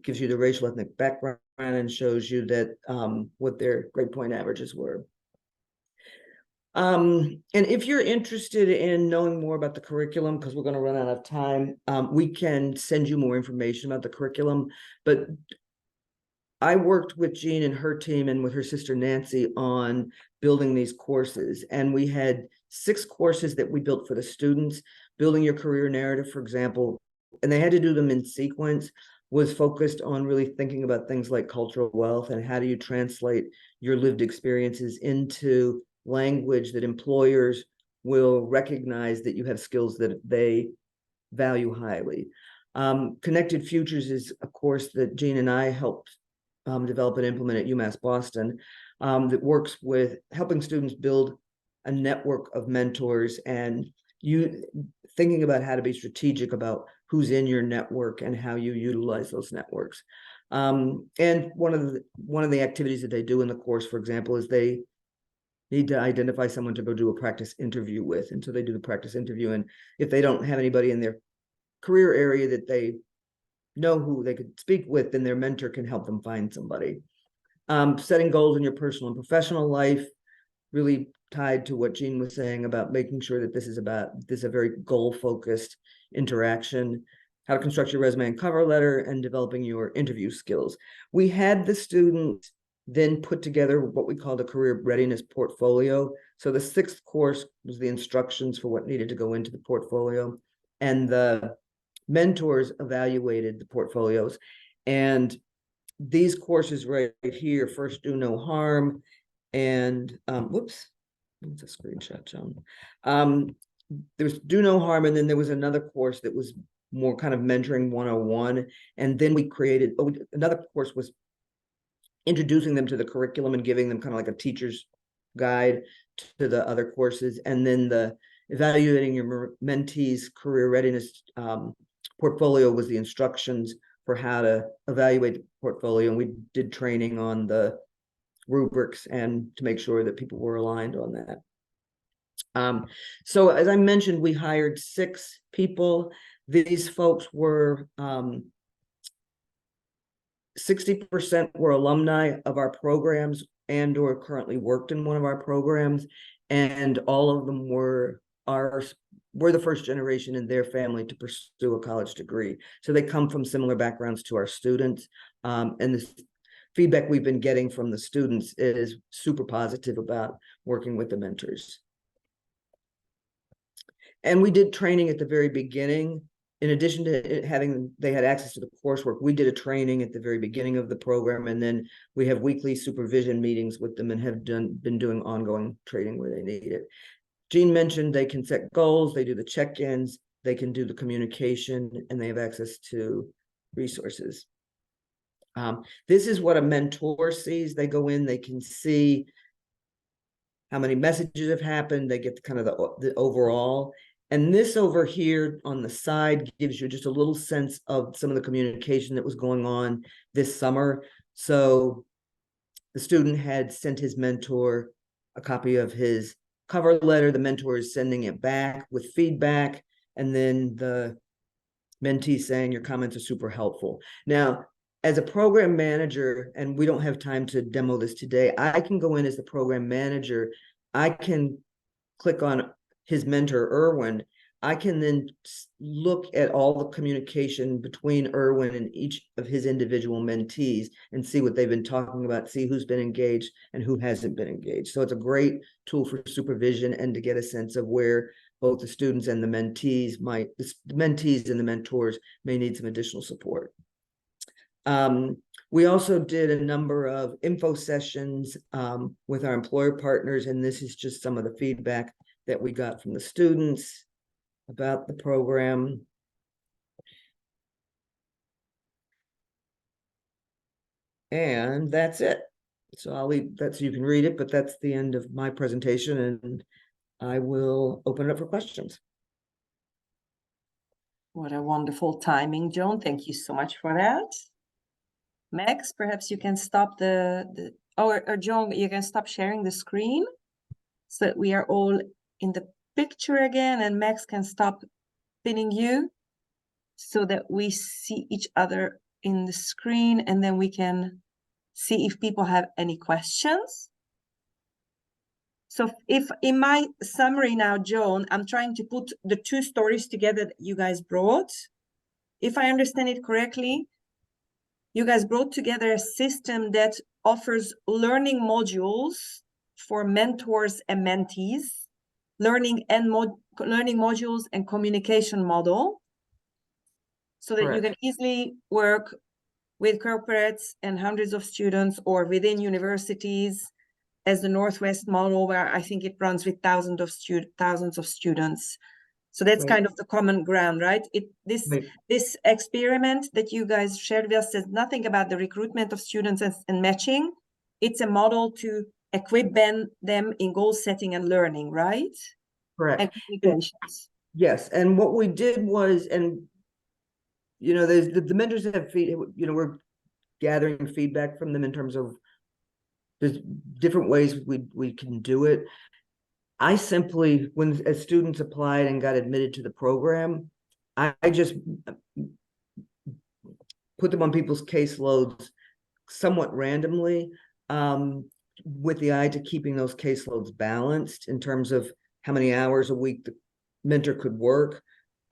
Speaker 3: Gives you the racial ethnic background and shows you that what their grade point averages were. And if you're interested in knowing more about the curriculum, because we're going to run out of time, we can send you more information about the curriculum. But I worked with Jean and her team and with her sister Nancy on building these courses. And we had 6 courses that we built for the students. Building Your Career Narrative, for example, and they had to do them in sequence, was focused on really thinking about things like cultural wealth and how do you translate your lived experiences into language that employers will recognize that you have skills that they value highly. Connected Futures is a course that Jean and I helped develop and implement at UMass Boston that works with helping students build a network of mentors and you thinking about how to be strategic about who's in your network and how you utilize those networks. And one of the activities that they do in the course, for example, is they need to identify someone to go do a practice interview with. And so they do the practice interview. And if they don't have anybody in their career area that they know who they could speak with, then their mentor can help them find somebody. Setting goals in your personal and professional life, really tied to what Jean was saying about making sure that this is a very goal-focused interaction, how to construct your resume and cover letter, and developing your interview skills. We had the student then put together what we called a career readiness portfolio. So the 6th course was the instructions for what needed to go into the portfolio, and the mentors evaluated the portfolios. And these courses right here, First Do No Harm, and whoops, it's a screenshot, John. There was Do No Harm, and then there was another course that was more kind of mentoring 101. And then we created, another course was introducing them to the curriculum and giving them kind of like a teacher's guide to the other courses. And then the evaluating your mentees' career readiness portfolio was the instructions for how to evaluate the portfolio. And we did training on the rubrics and to make sure that people were aligned on that. So as I mentioned, we hired 6 people. These folks were 60% were alumni of our programs and or currently worked in one of our programs, and all of them were the first generation in their family to pursue a college degree. So they come from similar backgrounds to our students, and the feedback we've been getting from the students is super positive about working with the mentors. And we did training at the very beginning. In addition to they had access to the coursework, we did a training at the very beginning of the program, and then we have weekly supervision meetings with them and have been doing ongoing training where they need it. Jean mentioned they can set goals, they do the check-ins, they can do the communication, and they have access to resources. This is what a mentor sees. They go in, they can see how many messages have happened, they get kind of the overall. And this over here on the side gives you just a little sense of some of the communication that was going on this summer. So the student had sent his mentor a copy of his cover letter. The mentor is sending it back with feedback. And then the mentees saying your comments are super helpful. Now, as a program manager, and we don't have time to demo this today, I can go in as the program manager. I can click on his mentor, Erwin. I can then look at all the communication between Erwin and each of his individual mentees and see what they've been talking about, see who's been engaged and who hasn't been engaged. So it's a great tool for supervision and to get a sense of where both the students and the mentees and the mentors may need some additional support. We also did a number of info sessions with our employer partners, and this is just some of the feedback that we got from the students about the program. And that's it. So I'll leave that so you can read it, but that's the end of my presentation, and I will open it up for questions.
Speaker 1: What a wonderful timing, Joan. Thank you so much for that. Max, perhaps you can stop or Joan, you can stop sharing the screen so that we are all in the picture again, and Max can stop pinning you so that we see each other in the screen, and then we can see if people have any questions. So if in my summary now, Joan, I'm trying to put the two stories together that you guys brought. If I understand it correctly, you guys brought together a system that offers learning modules for mentors and mentees, learning modules and communication model, so that you can easily work with corporates and hundreds of students or within universities, as the Northwest model, where I think it runs with thousands of students. So that's kind of the common ground, right? This experiment that you guys shared with us says nothing about the recruitment of students and matching. It's a model to equip them in goal setting and learning, right?
Speaker 3: Correct.
Speaker 1: And communications.
Speaker 3: Yes, and what we did was, and you know, the mentors have we're gathering feedback from them in terms of there's different ways we can do it. I simply, as students applied and got admitted to the program, I just put them on people's caseloads somewhat randomly, with the eye to keeping those caseloads balanced in terms of how many hours a week the mentor could work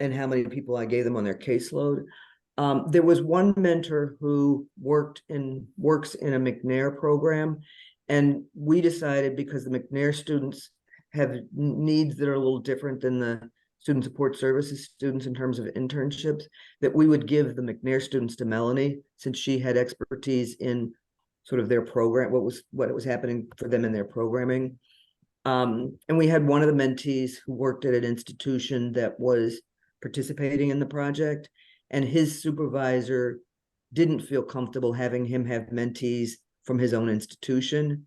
Speaker 3: and how many people I gave them on their caseload. There was one mentor who works in a McNair program, and we decided, because the McNair students have needs that are a little different than the student support services students in terms of internships, that we would give the McNair students to Melanie, since she had expertise in sort of their program, what was happening for them in their programming. And we had one of the mentees who worked at an institution that was participating in the project, and his supervisor didn't feel comfortable having him have mentees from his own institution.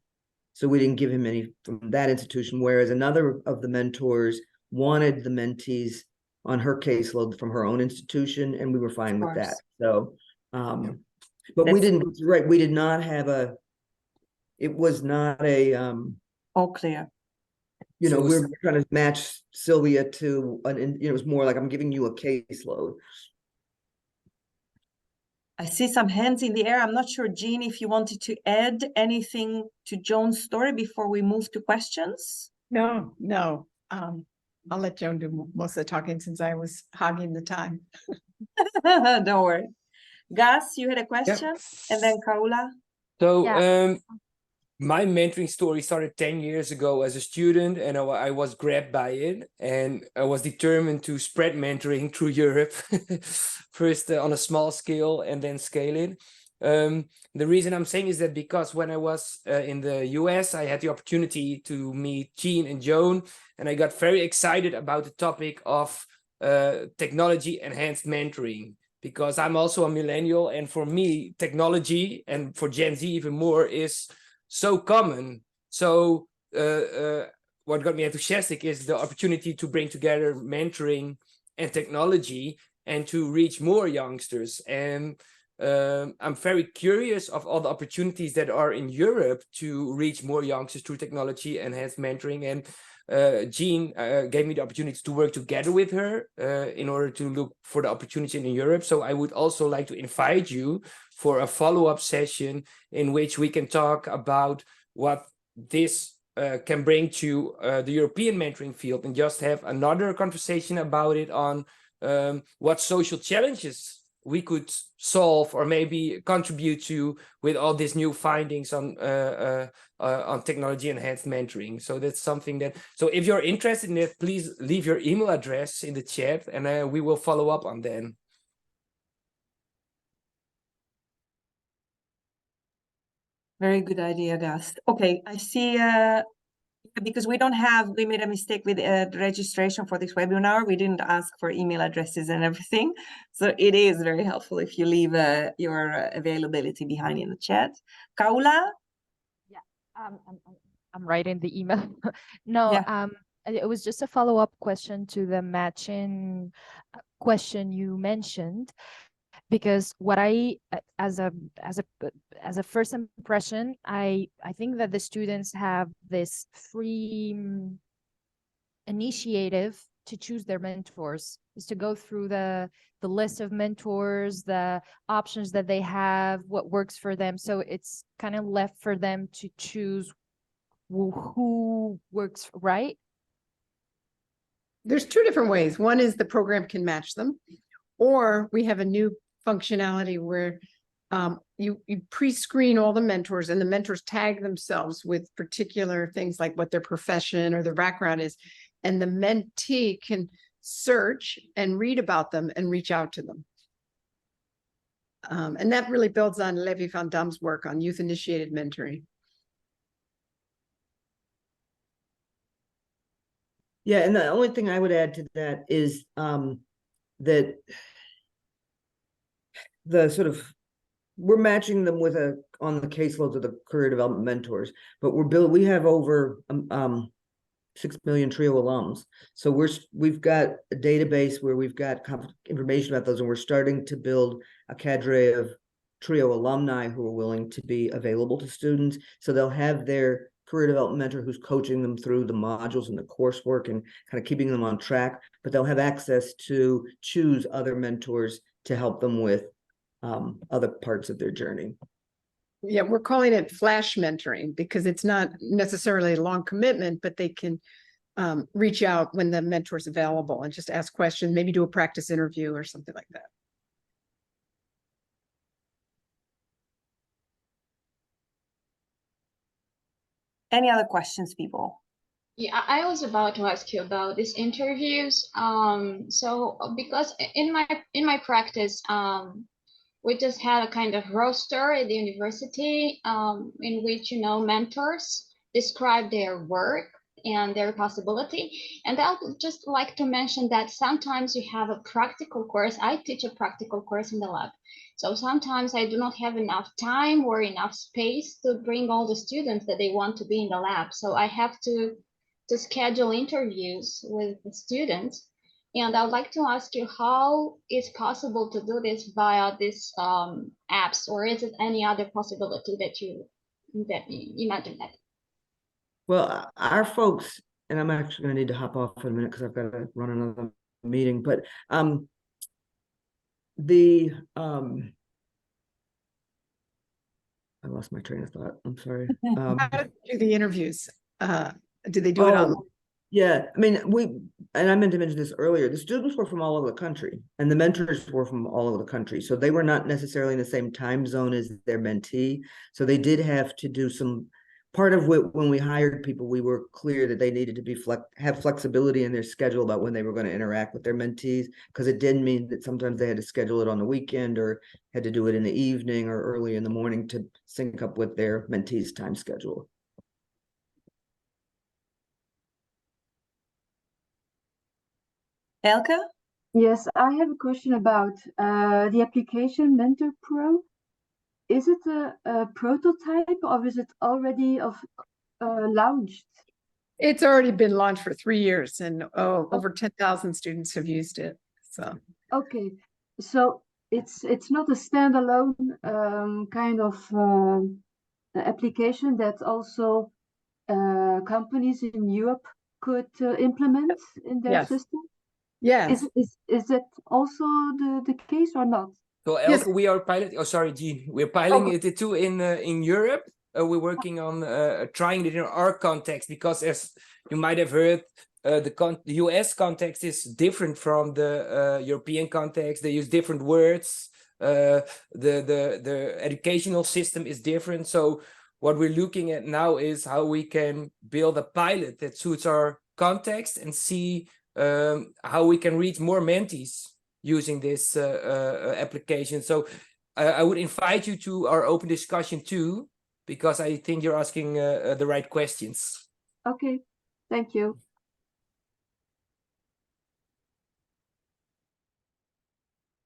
Speaker 3: So we didn't give him any from that institution, whereas another of the mentors wanted the mentees on her caseload from her own institution, and we were fine with that. So, but we didn't, right, we did not have it was not a,
Speaker 1: all clear.
Speaker 3: You know, we're trying to match Sylvia to it was more like, I'm giving you a caseload.
Speaker 1: I see some hands in the air. I'm not sure, Jean, if you wanted to add anything to Joan's story before we move to questions.
Speaker 2: No. I'll let Joan do most of the talking since I was hogging the time.
Speaker 1: Don't worry. Gus, you had a question? Yep. And then Kaula.
Speaker 7: So my mentoring story started 10 years ago as a student, and I was grabbed by it, and I was determined to spread mentoring through Europe, first on a small scale and then scale it. The reason I'm saying is that because when I was in the US, I had the opportunity to meet Jean and Joan, and I got very excited about the topic of technology enhanced mentoring, because I'm also a millennial, and for me, technology, and for Gen Z even more, is so common. So what got me enthusiastic is the opportunity to bring together mentoring and technology and to reach more youngsters. And I'm very curious of all the opportunities that are in Europe to reach more youngsters through technology, enhanced mentoring. And Jean gave me the opportunity to work together with her in order to look for the opportunity in Europe. So I would also like to invite you for a follow-up session in which we can talk about what this can bring to the European mentoring field, and just have another conversation about it on what social challenges we could solve or maybe contribute to with all these new findings on technology enhanced mentoring. So that's something that, so if you're interested in it, please leave your email address in the chat, and we will follow up on that.
Speaker 1: Very good idea, Gast. Okay, I see, because we made a mistake with the registration for this webinar. We didn't ask for email addresses and everything. So it is very helpful if you leave your availability behind in the chat. Kaula?
Speaker 4: Yeah, I'm writing the email. No,
Speaker 1: Yeah.
Speaker 4: It was just a follow-up question to the matching question you mentioned. Because what I, as a first impression, I think that the students have this free initiative to choose their mentors, is to go through the list of mentors, the options that they have, what works for them. So it's kind of left for them to choose who works, right?
Speaker 2: There's two different ways. One is the program can match them, or we have a new functionality where you pre-screen all the mentors, and the mentors tag themselves with particular things like what their profession or their background is, and the mentee can search and read about them and reach out to them. And that really builds on Levi van Dam's work on youth-initiated mentoring.
Speaker 3: Yeah, and the only thing I would add to that is that the sort of, we're matching them with on the caseloads of the career development mentors, but we have over 6 million TRIO alums. So we've got a database where we've got information about those, and we're starting to build a cadre of TRIO alumni who are willing to be available to students. So they'll have their career development mentor who's coaching them through the modules and the coursework and kind of keeping them on track, but they'll have access to choose other mentors to help them with other parts of their journey.
Speaker 2: Yeah, we're calling it flash mentoring because it's not necessarily a long commitment, but they can reach out when the mentor's available and just ask questions, maybe do a practice interview or something like that.
Speaker 1: Any other questions, people?
Speaker 6: Yeah, I was about to ask you about these interviews. So because in my practice, we just had a kind of roster at the university in which, mentors describe their work and their possibility. And I would just like to mention that sometimes you have a practical course. I teach a practical course in the lab. So sometimes I do not have enough time or enough space to bring all the students that they want to be in the lab. So I have to schedule interviews with the students. And I'd like to ask you, how is possible to do this via these apps, or is it any other possibility that you imagine that?
Speaker 3: Well, our folks, and I'm actually going to need to hop off in a minute because I've got to run another meeting, but I lost my train of thought. I'm sorry.
Speaker 2: How do they do the interviews? Do they do it on?
Speaker 3: Yeah, I mean, and I meant to mention this earlier, the students were from all over the country and the mentors were from all over the country. So they were not necessarily in the same time zone as their mentee. So they did have to do part of when we hired people, we were clear that they needed to have flexibility in their schedule about when they were going to interact with their mentees, because it didn't mean that sometimes they had to schedule it on the weekend or had to do it in the evening or early in the morning to sync up with their mentees' time schedule.
Speaker 1: Elke?
Speaker 8: Yes, I have a question about the application MentorPRO. Is it a prototype or is it already launched?
Speaker 2: It's already been launched for 3 years, and over 10,000 students have used it. So
Speaker 8: okay, so it's not a standalone kind of application that also companies in Europe could implement in their
Speaker 2: Yes.
Speaker 8: system?
Speaker 2: Yes.
Speaker 8: Is that also the case or not?
Speaker 7: So
Speaker 2: Yes.
Speaker 7: Elke, we are piloting. Oh, sorry, Jean. We're piloting it too in Europe. We're working on trying it in our context because, as you might have heard, the US context is different from the European context. They use different words. The educational system is different. So what we're looking at now is how we can build a pilot that suits our context and see how we can reach more mentees using this application. So I would invite you to our open discussion too, because I think you're asking the right questions.
Speaker 8: Okay, thank you.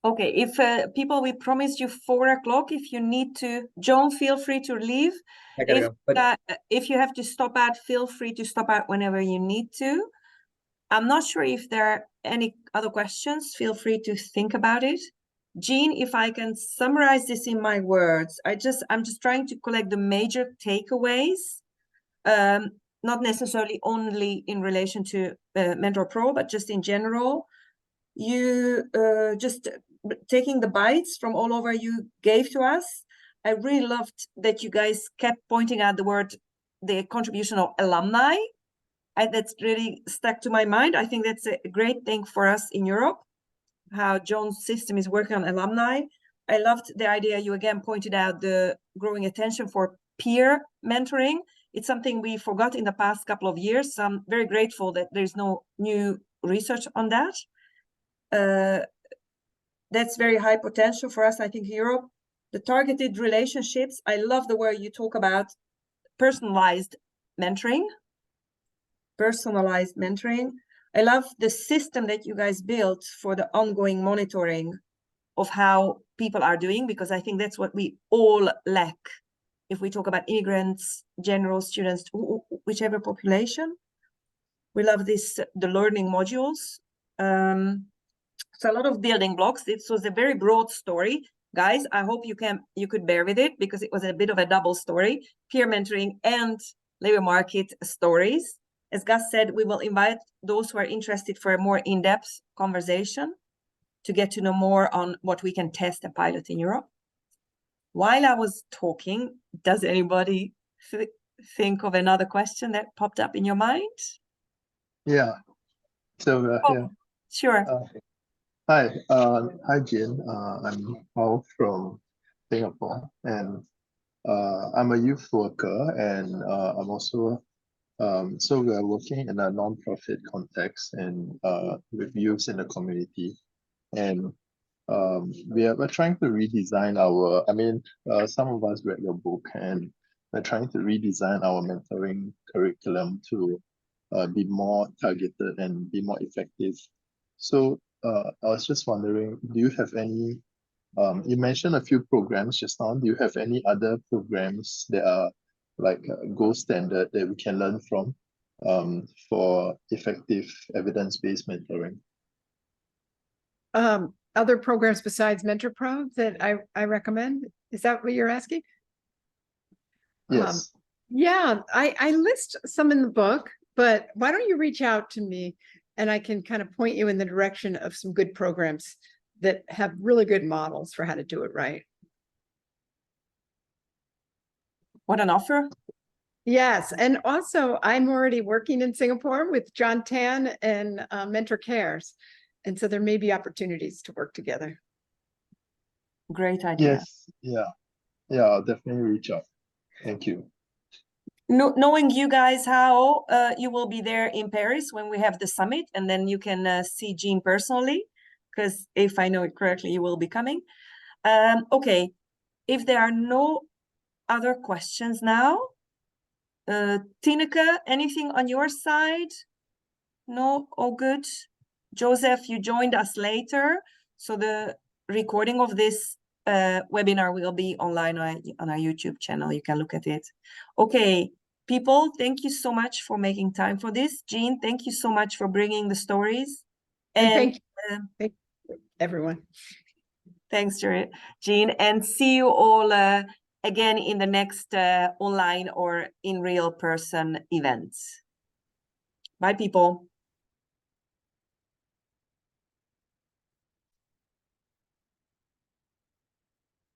Speaker 1: Okay, if people, we promised you 4 o'clock. If you need to, Joan, feel free to leave.
Speaker 3: I gotta go. But
Speaker 1: If you have to stop out, feel free to stop out whenever you need to. I'm not sure if there are any other questions. Feel free to think about it. Jean, if I can summarize this in my words, I'm just trying to collect the major takeaways, not necessarily only in relation to MentorPRO, but just in general. You just taking the bites from all over you gave to us. I really loved that you guys kept pointing out the contribution of alumni. That's really stuck to my mind. I think that's a great thing for us in Europe, how Joan's system is working on alumni. I loved the idea you again pointed out, the growing attention for peer mentoring. It's something we forgot in the past couple of years. So I'm very grateful that there's no new research on that. That's very high potential for us, I think, in Europe. The targeted relationships, I love the way you talk about personalized mentoring. I love the system that you guys built for the ongoing monitoring of how people are doing, because I think that's what we all lack. If we talk about immigrants, general students, whichever population, we love this, the learning modules. So a lot of building blocks. This was a very broad story. Guys, I hope you could bear with it, because it was a bit of a double story, peer mentoring and labor market stories. As Gus said, we will invite those who are interested for a more in-depth conversation to get to know more on what we can test and pilot in Europe. While I was talking, does anybody think of another question that popped up in your mind?
Speaker 9: Yeah. So yeah.
Speaker 1: Sure.
Speaker 9: Hi, Jean. I'm Paul from Singapore, and I'm a youth worker, and I'm also so we are working in a non-profit context and with youths in the community, and we're trying to redesign our. I mean, some of us read your book, and we're trying to redesign our mentoring curriculum to be more targeted and be more effective. So I was just wondering, do you have any, you mentioned a few programs just now, do you have any other programs that are like gold standard that we can learn from for effective evidence-based mentoring?
Speaker 2: Other programs besides MentorPRO that I recommend? Is that what you're asking?
Speaker 9: Yes.
Speaker 2: Yeah, I list some in the book, but why don't you reach out to me and I can kind of point you in the direction of some good programs that have really good models for how to do it right.
Speaker 1: What an offer.
Speaker 2: Yes, and also I'm already working in Singapore with John Tan and Mentor Cares. And so there may be opportunities to work together.
Speaker 1: Great idea.
Speaker 9: Yes, yeah. Yeah, I'll definitely reach out. Thank you.
Speaker 1: Knowing you guys, how you will be there in Paris when we have the summit, and then you can see Jean personally, because if I know it correctly, you will be coming. Okay, if there are no other questions now, Tineke, anything on your side? No, all good. Joseph, you joined us later, so the recording of this webinar will be online on our YouTube channel. You can look at it. Okay, people, thank you so much for making time for this. Jean, thank you so much for bringing the stories.
Speaker 2: And thank you, everyone.
Speaker 1: Thanks, Jean, and see you all again in the next online or in real person events. Bye, people.